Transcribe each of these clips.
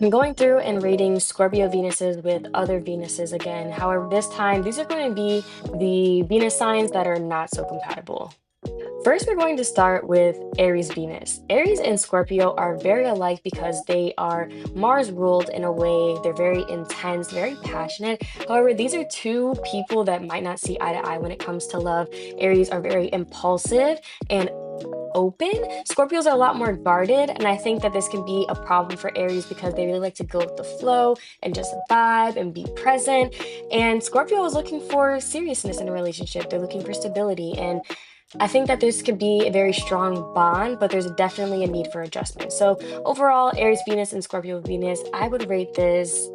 I'm going through and rating Scorpio Venuses with other Venuses again. However, this time these are going to be the Venus signs that are not so compatible. First, we're going to start with Aries Venus. Aries and Scorpio are very alike because they are Mars ruled in a way. They're very intense, very passionate. However, these are two people that might not see eye to eye when it comes to love. Aries are very impulsive and open. Scorpios are a lot more guarded, and I think that this can be a problem for Aries because they really like to go with the flow and just vibe and be present. And Scorpio is looking for seriousness in a relationship. They're looking for stability, and I think that this could be a very strong bond, but there's definitely a need for adjustment. So overall, Aries Venus and Scorpio Venus, I would rate this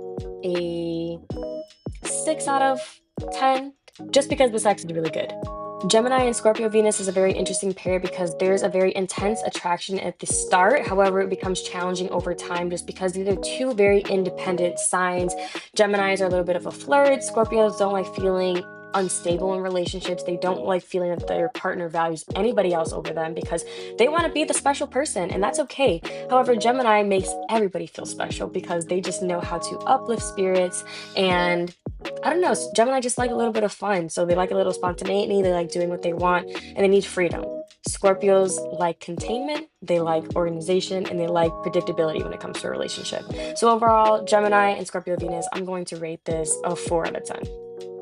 a 6 out of 10, just because the sex is really good. Gemini and Scorpio Venus is a very interesting pair because there's a very intense attraction at the start. However, it becomes challenging over time just because these are two very independent signs. Geminis are a little bit of a flirt. Scorpios don't like feeling unstable in relationships. They don't like feeling that their partner values anybody else over them because they want to be the special person, and that's okay. However, Gemini makes everybody feel special because they just know how to uplift spirits and I don't know. Gemini just like a little bit of fun. So they like a little spontaneity. They like doing what they want and they need freedom. Scorpios like containment, they like organization, and they like predictability when it comes to a relationship. So overall, Gemini and Scorpio Venus, I'm going to rate this a 4 out of 10.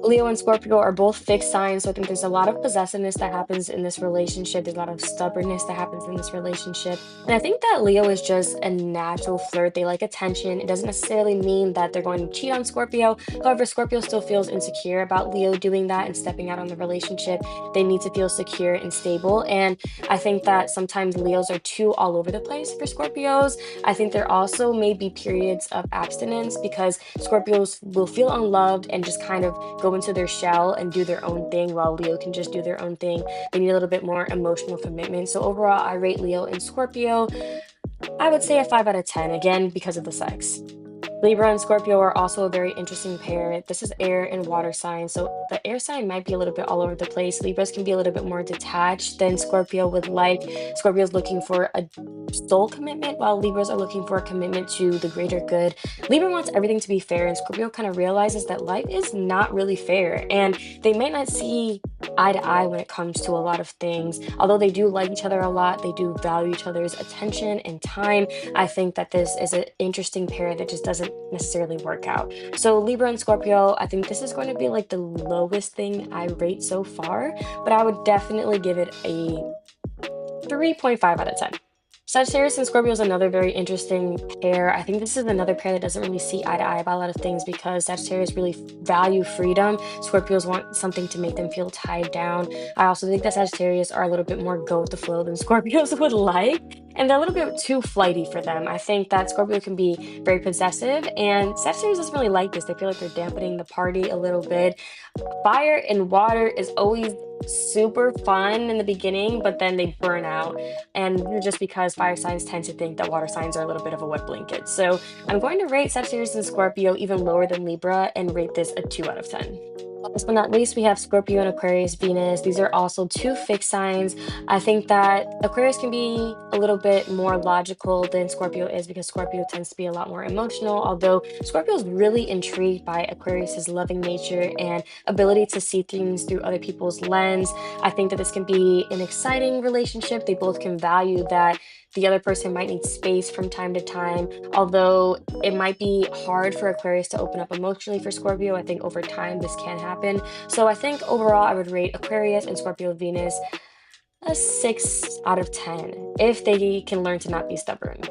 Leo and Scorpio are both fixed signs, so I think there's a lot of possessiveness that happens in this relationship. There's a lot of stubbornness that happens in this relationship. And I think that Leo is just a natural flirt. They like attention. It doesn't necessarily mean that they're going to cheat on Scorpio. However, Scorpio still feels insecure about Leo doing that and stepping out on the relationship. They need to feel secure and stable. And I think that sometimes Leos are too all over the place for Scorpios. I think there also may be periods of abstinence because Scorpios will feel unloved and just kind of go into their shell and do their own thing while Leo can just do their own thing. They need a little bit more emotional commitment. So overall, I rate Leo and Scorpio, I would say a 5 out of 10, again, because of the sex. Libra and Scorpio are also a very interesting pair. This is air and water signs. So the air sign might be a little bit all over the place. Libras can be a little bit more detached than Scorpio would like. Scorpio's looking for a soul commitment, while Libras are looking for a commitment to the greater good. Libra wants everything to be fair, and Scorpio kind of realizes that life is not really fair. And they might not see eye to eye when it comes to a lot of things. Although they do like each other a lot, they do value each other's attention and time. I think that this is an interesting pair that just doesn't necessarily work out. So Libra and Scorpio, I think this is going to be like the lowest thing I rate so far, but I would definitely give it a 3.5 out of 10. Sagittarius and Scorpio is another very interesting pair. I think this is another pair that doesn't really see eye to eye about a lot of things because Sagittarius really value freedom. Scorpios want something to make them feel tied down. I also think that Sagittarius are a little bit more go with the flow than Scorpios would like. And they're a little bit too flighty for them. I think that Scorpio can be very possessive, and Sagittarius doesn't really like this. They feel like they're dampening the party a little bit. Fire and water is always super fun in the beginning, but then they burn out. And just because fire signs tend to think that water signs are a little bit of a wet blanket. So I'm going to rate Sagittarius and Scorpio even lower than Libra and rate this a 2 out of 10. Last but not least, we have Scorpio and Aquarius Venus. These are also two fixed signs. I think that Aquarius can be a little bit more logical than Scorpio is because Scorpio tends to be a lot more emotional. Although Scorpio is really intrigued by Aquarius's loving nature and ability to see things through other people's lens. I think that this can be an exciting relationship. They both can value that the other person might need space from time to time. Although it might be hard for Aquarius to open up emotionally for Scorpio, I think over time this can happen. So I think overall I would rate Aquarius and Scorpio Venus a 6 out of 10 if they can learn to not be stubborn.